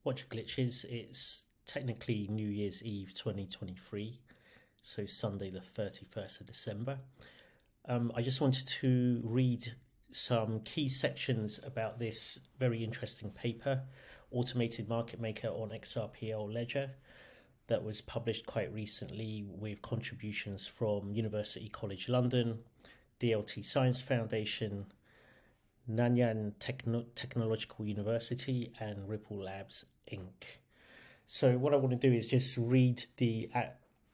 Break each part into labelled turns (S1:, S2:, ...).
S1: Watch glitches. It's technically New Year's Eve 2023, so Sunday the 31st of December. I just wanted to read some key sections about this very interesting paper, Automated Market Maker on XRPL Ledger, that was published quite recently with contributions from University College London, DLT Science Foundation, Nanyang Technological University, and Ripple Labs Inc. So what I want to do is just read the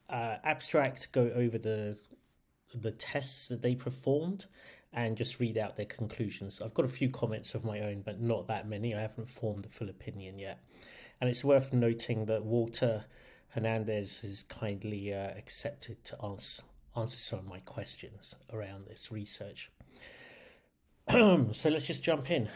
S1: abstract, go over the tests that they performed, and just read out their conclusions. I've got a few comments of my own, but not that many. I haven't formed a full opinion yet. And it's worth noting that Walter Hernandez has kindly accepted to answer some of my questions around this research. So let's just jump in.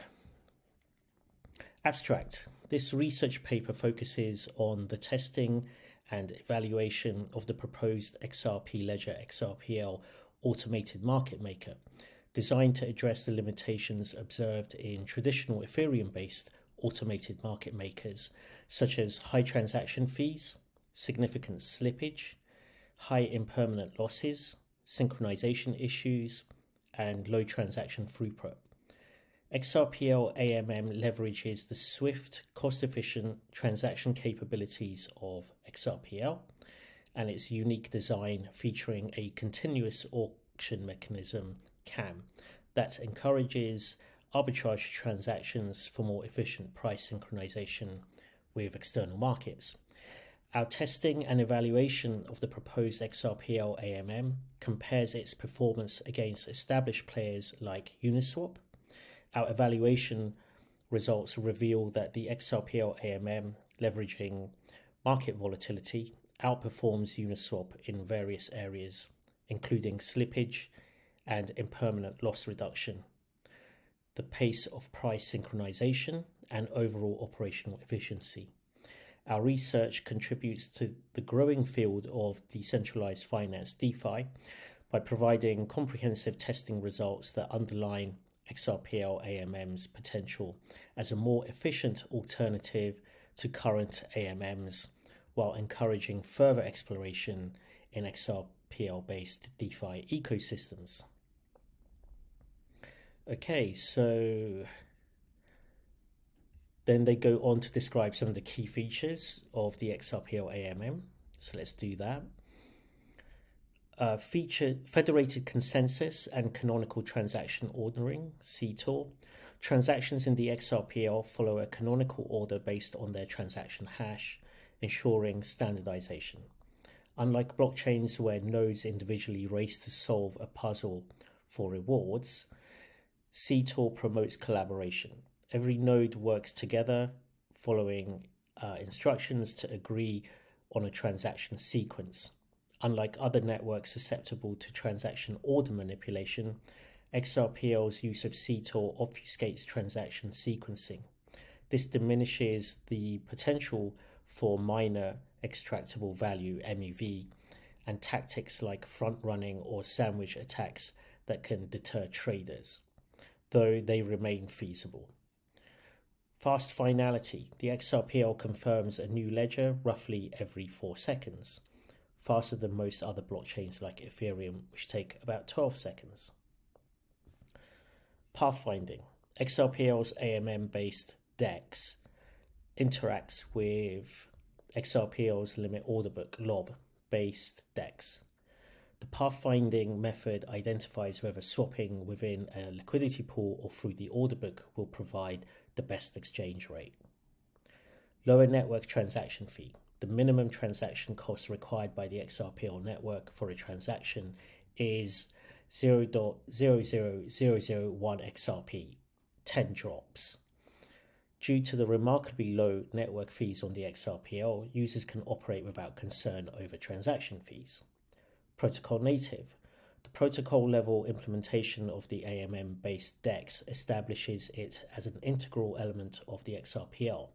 S1: Abstract. This research paper focuses on the testing and evaluation of the proposed XRP ledger XRPL automated market maker, designed to address the limitations observed in traditional Ethereum-based automated market makers, such as high transaction fees, significant slippage, high impermanent losses, synchronization issues, and low transaction throughput. XRPL AMM leverages the swift, cost-efficient transaction capabilities of XRPL and its unique design featuring a continuous auction mechanism, CAM, that encourages arbitrage transactions for more efficient price synchronization with external markets. Our testing and evaluation of the proposed XRPL AMM compares its performance against established players like Uniswap. Our evaluation results reveal that the XRPL AMM, leveraging market volatility, outperforms Uniswap in various areas, including slippage and impermanent loss reduction, the pace of price synchronization, and overall operational efficiency. Our research contributes to the growing field of decentralized finance DeFi by providing comprehensive testing results that underline XRPL AMM's potential as a more efficient alternative to current AMMs, while encouraging further exploration in XRPL-based DeFi ecosystems. Okay, so then they go on to describe some of the key features of the XRPL AMM. So let's do that. Feature federated consensus and canonical transaction ordering, CTOR. Transactions in the XRPL follow a canonical order based on their transaction hash, ensuring standardization. Unlike blockchains where nodes individually race to solve a puzzle for rewards, CTOR promotes collaboration. Every node works together, following instructions to agree on a transaction sequence. Unlike other networks susceptible to transaction order manipulation, XRPL's use of CTOR obfuscates transaction sequencing. This diminishes the potential for minor extractable value (MEV) and tactics like front-running or sandwich attacks that can deter traders, though they remain feasible. Fast finality. The XRPL confirms a new ledger roughly every 4 seconds, faster than most other blockchains like Ethereum, which take about 12 seconds. Pathfinding. XRPL's AMM-based DEX interacts with XRPL's limit order book LOB-based DEX. The pathfinding method identifies whether swapping within a liquidity pool or through the order book will provide the best exchange rate. Lower network transaction fee. The minimum transaction cost required by the XRPL network for a transaction is 0.00001 XRP, 10 drops. Due to the remarkably low network fees on the XRPL, users can operate without concern over transaction fees. Protocol native. The protocol level implementation of the AMM-based DEX establishes it as an integral element of the XRPL.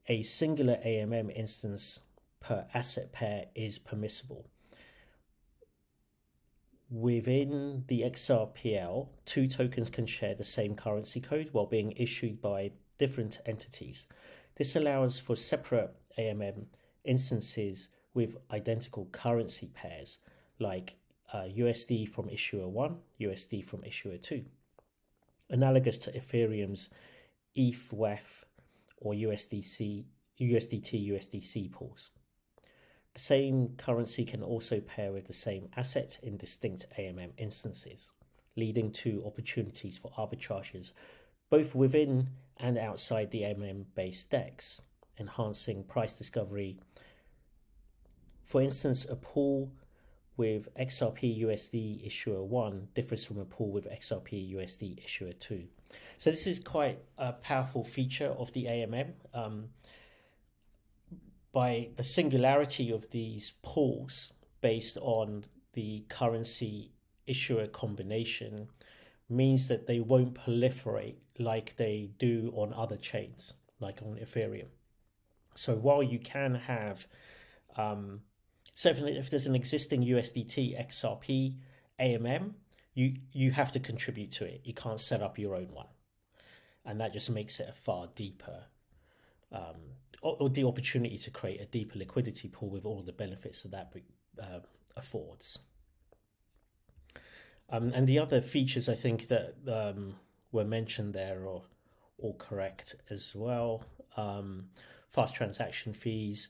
S1: A singular AMM instance per asset pair is permissible. Within the XRPL, 2 tokens can share the same currency code while being issued by different entities. This allows for separate AMM instances with identical currency pairs, like USD from issuer 1, USD from issuer 2, analogous to Ethereum's ETH, WEF, or USDT, USDC pools. The same currency can also pair with the same asset in distinct AMM instances, leading to opportunities for arbitrages both within and outside the AMM-based DEX, enhancing price discovery. For instance, a pool with XRP USD issuer 1 differs from a pool with XRP USD issuer 2. So this is quite a powerful feature of the AMM. By the singularity of these pools based on the currency issuer combination means that they won't proliferate like they do on other chains, like on Ethereum. So while you can have, certainly if there's an existing USDT XRP AMM, you have to contribute to it. You can't set up your own one. And that just makes it a far deeper, or the opportunity to create a deeper liquidity pool with all the benefits that affords. And the other features I think that were mentioned there are all correct as well. Fast transaction fees,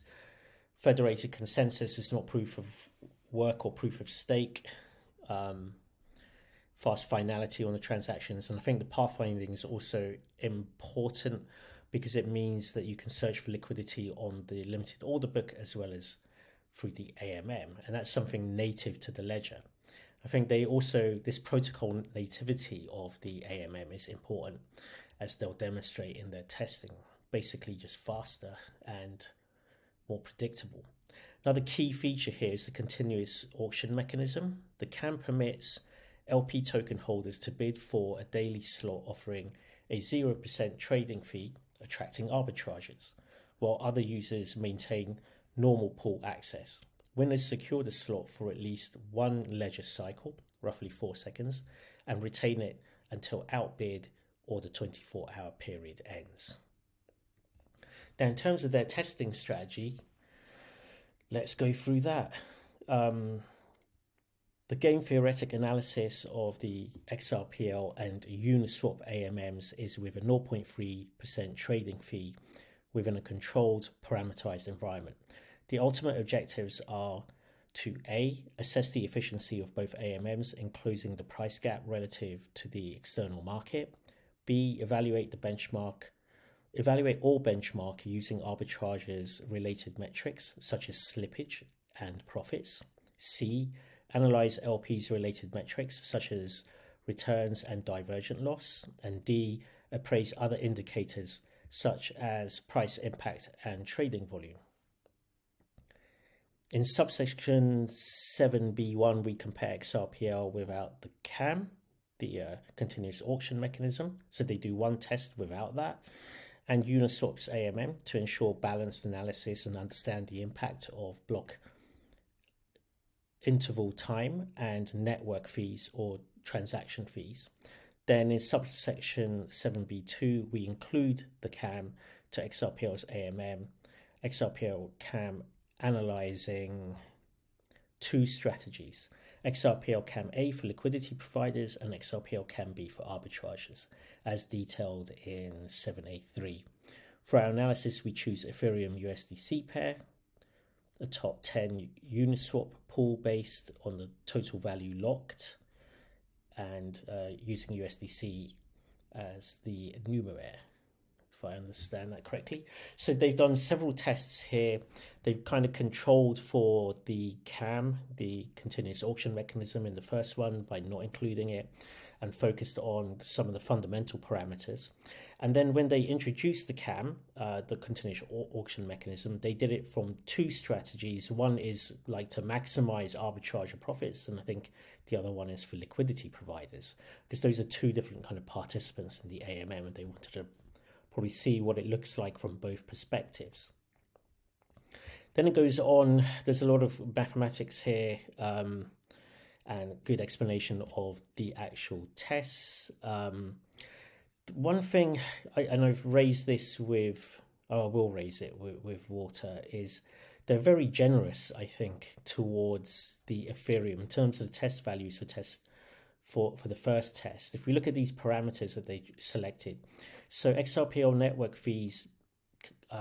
S1: federated consensus is not proof of work or proof of stake. Fast finality on the transactions, and I think the pathfinding is also important because it means that you can search for liquidity on the limited order book as well as through the AMM, and that's something native to the ledger. I think this protocol nativity of the AMM is important, as they'll demonstrate in their testing, basically just faster and more predictable. Another key feature here is the continuous auction mechanism. The CAM permits LP token holders to bid for a daily slot offering a 0% trading fee, attracting arbitrages, while other users maintain normal pool access. Winners secure the slot for at least one ledger cycle, roughly 4 seconds, and retain it until outbid or the 24-hour period ends. Now, in terms of their testing strategy, let's go through that. The game theoretic analysis of the XRPL and Uniswap AMMs is with a 0.3% trading fee within a controlled, parameterized environment. The ultimate objectives are to A, assess the efficiency of both AMMs in closing the price gap relative to the external market. B, evaluate all benchmark using arbitrages related metrics such as slippage and profits. C, analyze LPs related metrics such as returns and divergent loss. And D, appraise other indicators such as price impact and trading volume. In subsection 7b1, we compare XRPL without the CAM, the continuous auction mechanism. So they do one test without that. And Uniswap's AMM to ensure balanced analysis and understand the impact of block interval time and network fees or transaction fees. Then in subsection 7b2, we include the CAM to XRPL's AMM, XRPL CAM analyzing two strategies, XRPL CAM A for liquidity providers and XRPL CAM B for arbitrages, as detailed in 7a3. For our analysis, we choose Ethereum USDC pair, a top 10 Uniswap pool based on the total value locked, and using USDC as the numeraire, if I understand that correctly. So they've done several tests here. They've kind of controlled for the CAM, the continuous auction mechanism, in the first one by not including it, and focused on some of the fundamental parameters. And then when they introduced the CAM, the continuous auction mechanism, they did it from two strategies. One is like to maximize arbitrage of profits, and I think the other one is for liquidity providers, because those are two different kind of participants in the AMM, and they wanted to probably see what it looks like from both perspectives. Then it goes on, there's a lot of mathematics here, and good explanation of the actual tests. One thing, and I've raised this with I will raise it with water, is they're very generous, I think, towards the Ethereum in terms of the test values for the first test. If we look at these parameters that they selected, so XRPL network fees,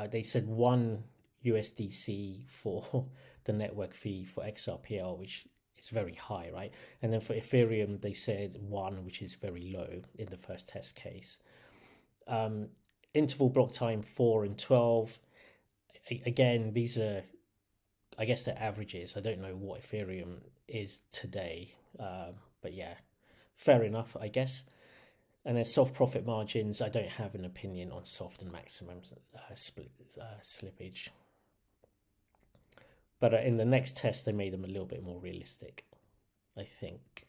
S1: they said $1 for the network fee for XRPL, which is very high, right? And then for Ethereum, they said 1, which is very low in the first test case. Interval block time 4 and 12. Again, these are, I guess, they're averages. I don't know what Ethereum is today, but yeah, fair enough, I guess. And then soft profit margins, I don't have an opinion on soft and maximum slippage. But in the next test, they made them a little bit more realistic, I think.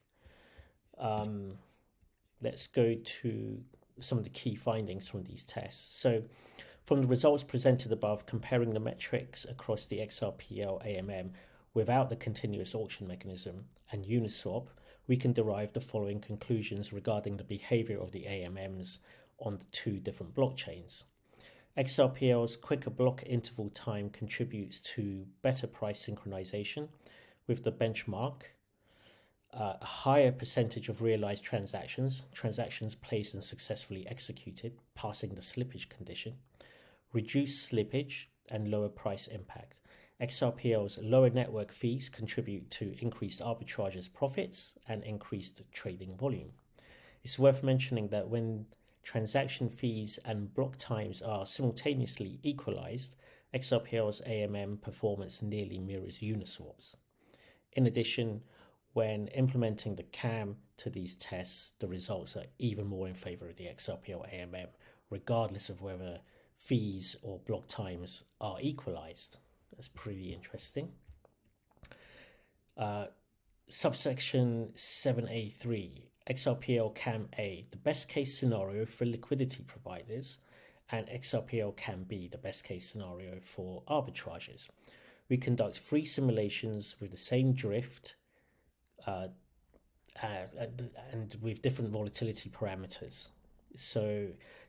S1: Let's go to some of the key findings from these tests. So from the results presented above, comparing the metrics across the XRPL AMM without the continuous auction mechanism and Uniswap, we can derive the following conclusions regarding the behavior of the AMMs on the two different blockchains. XRPL's quicker block interval time contributes to better price synchronization with the benchmark, a higher percentage of realized transactions placed and successfully executed, passing the slippage condition, reduced slippage and lower price impact. XRPL's lower network fees contribute to increased arbitrages profits and increased trading volume. It's worth mentioning that when transaction fees and block times are simultaneously equalized, XRPL's AMM performance nearly mirrors Uniswap's. In addition, when implementing the CAM to these tests, the results are even more in favor of the XRPL AMM, regardless of whether fees or block times are equalized. That's pretty interesting. Subsection 7A3, XRPL CAM A, the best case scenario for liquidity providers, and XRPL CAM B, the best case scenario for arbitrages. We conduct 3 simulations with the same drift and with different volatility parameters. So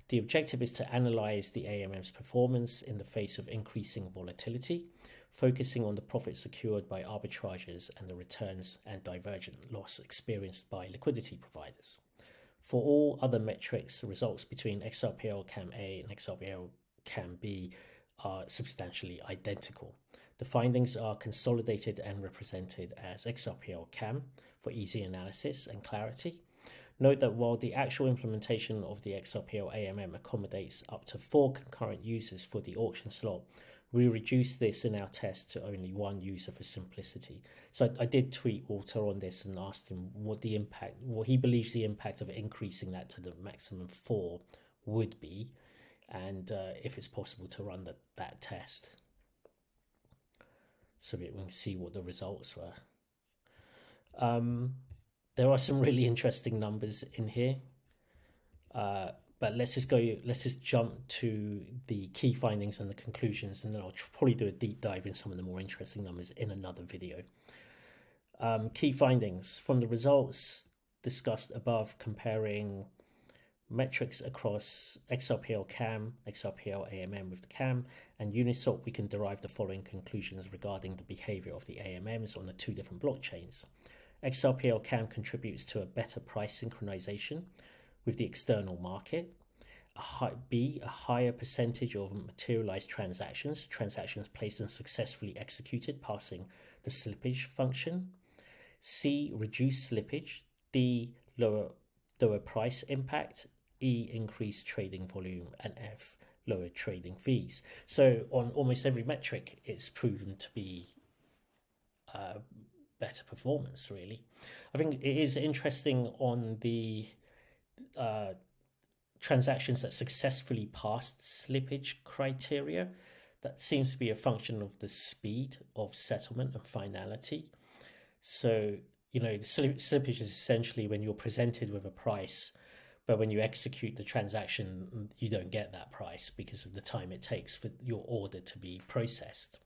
S1: the objective is to analyze the AMM's performance in the face of increasing volatility, focusing on the profit secured by arbitrages and the returns and divergent loss experienced by liquidity providers. For all other metrics, the results between XRPL CAM A and XRPL CAM B are substantially identical. The findings are consolidated and represented as XRPL CAM for easy analysis and clarity. Note that while the actual implementation of the XRPL AMM accommodates up to 4 concurrent users for the auction slot, we reduced this in our test to only 1 user for simplicity. So I did tweet Walter on this and asked him what he believes the impact of increasing that to the maximum 4 would be, and if it's possible to run that test, so we can see what the results were. There are some really interesting numbers in here, but let's just jump to the key findings and the conclusions, and then I'll probably do a deep dive in some of the more interesting numbers in another video. Key findings from the results discussed above, comparing metrics across XRPL CAM, XRPL AMM with the CAM, and Uniswap, we can derive the following conclusions regarding the behavior of the AMMs on the 2 different blockchains. XRPL CAM contributes to a better price synchronization with the external market. A higher percentage of materialized transactions placed and successfully executed, passing the slippage function. C, reduced slippage. D, lower price impact. E, increased trading volume. And F, lower trading fees. So on almost every metric, it's proven to be better performance, really. I think it is interesting on the transactions that successfully passed slippage criteria. That seems to be a function of the speed of settlement and finality. So, the slippage is essentially when you're presented with a price, but when you execute the transaction, you don't get that price because of the time it takes for your order to be processed.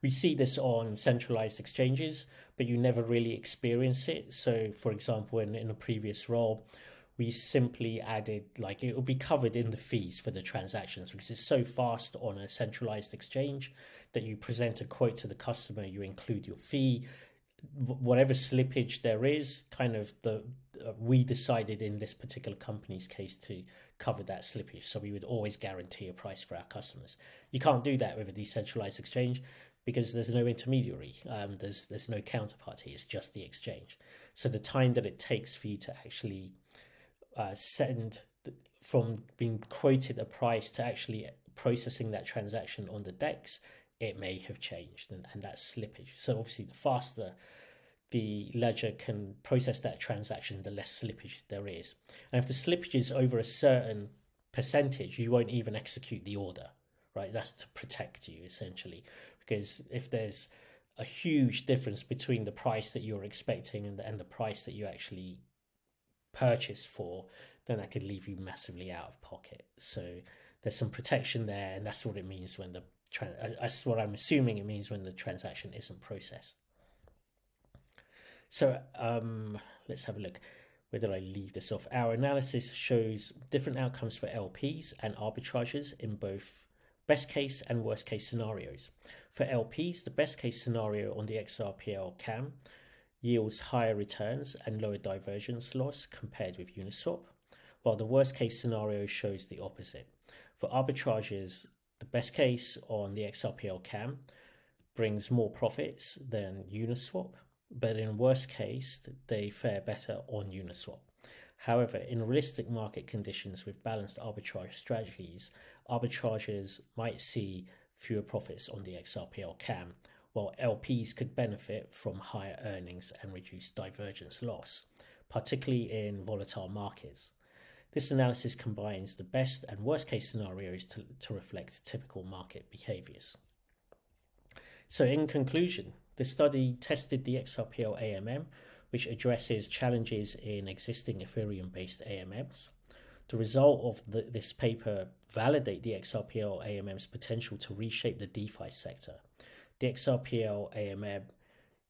S1: We see this on centralized exchanges, but you never really experience it. So, for example, in a previous role, we simply added, like, it will be covered in the fees for the transactions because it's so fast on a centralized exchange that you present a quote to the customer, you include your fee, whatever slippage there is, kind of we decided in this particular company's case to cover that slippage. So we would always guarantee a price for our customers. You can't do that with a decentralized exchange because there's no intermediary, there's no counterparty, it's just the exchange. So the time that it takes for you to actually send from being quoted a price to actually processing that transaction on the DEX, it may have changed, and that's slippage. So obviously the faster the ledger can process that transaction, the less slippage there is. And if the slippage is over a certain percentage, you won't even execute the order, right? That's to protect you essentially, because if there's a huge difference between the price that you're expecting and the price that you actually purchase for, then that could leave you massively out of pocket. So there's some protection there, and that's what it means when that's what I'm assuming it means when the transaction isn't processed. So let's have a look. Where did I leave this off? Our analysis shows different outcomes for LPs and arbitrageurs in both best case and worst case scenarios. For LPs, the best case scenario on the XRPL CAM yields higher returns and lower divergence loss compared with Uniswap, while the worst case scenario shows the opposite. For arbitrageurs, the best case on the XRPL CAM brings more profits than Uniswap, but in worst case, they fare better on Uniswap. However, in realistic market conditions with balanced arbitrage strategies, arbitrageurs might see fewer profits on the XRPL CAM, while LPs could benefit from higher earnings and reduced divergence loss, particularly in volatile markets. This analysis combines the best and worst case scenarios to reflect typical market behaviors. So in conclusion, the study tested the XRPL AMM, which addresses challenges in existing Ethereum-based AMMs. The result of this paper validate the XRPL AMM's potential to reshape the DeFi sector. The XRPL AMM,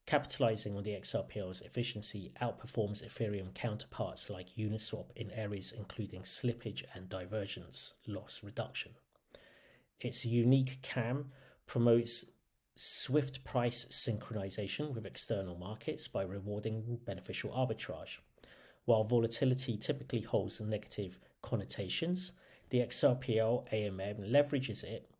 S1: capitalizing on the XRPL's efficiency, outperforms Ethereum counterparts like Uniswap in areas including slippage and divergence loss reduction. Its unique CAM promotes swift price synchronization with external markets by rewarding beneficial arbitrage. While volatility typically holds negative connotations, the XRPL AMM leverages it,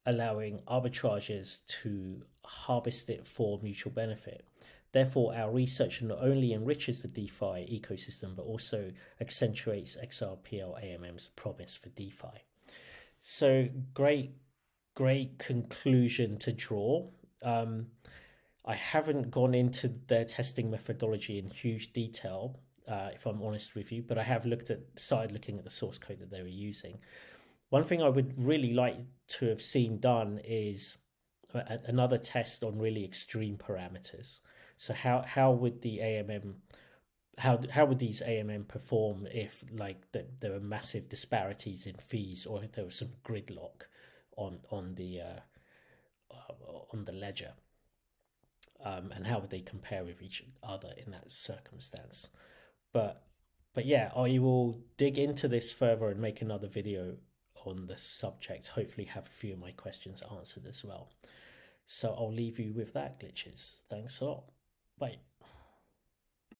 S1: allowing arbitrageurs to harvest it for mutual benefit. Therefore, our research not only enriches the DeFi ecosystem, but also accentuates XRPL AMM's promise for DeFi. So great conclusion to draw. I haven't gone into their testing methodology in huge detail, if I'm honest with you, but I have started looking at the source code that they were using. One thing I would really like to have seen done is another test on really extreme parameters. So how would the AMM, how would these AMM perform if there were massive disparities in fees, or if there was some gridlock on the ledger, and how would they compare with each other in that circumstance? But yeah, I will dig into this further and make another video on the subject. Hopefully have a few of my questions answered as well. So I'll leave you with that, glitches. Thanks a lot. Bye.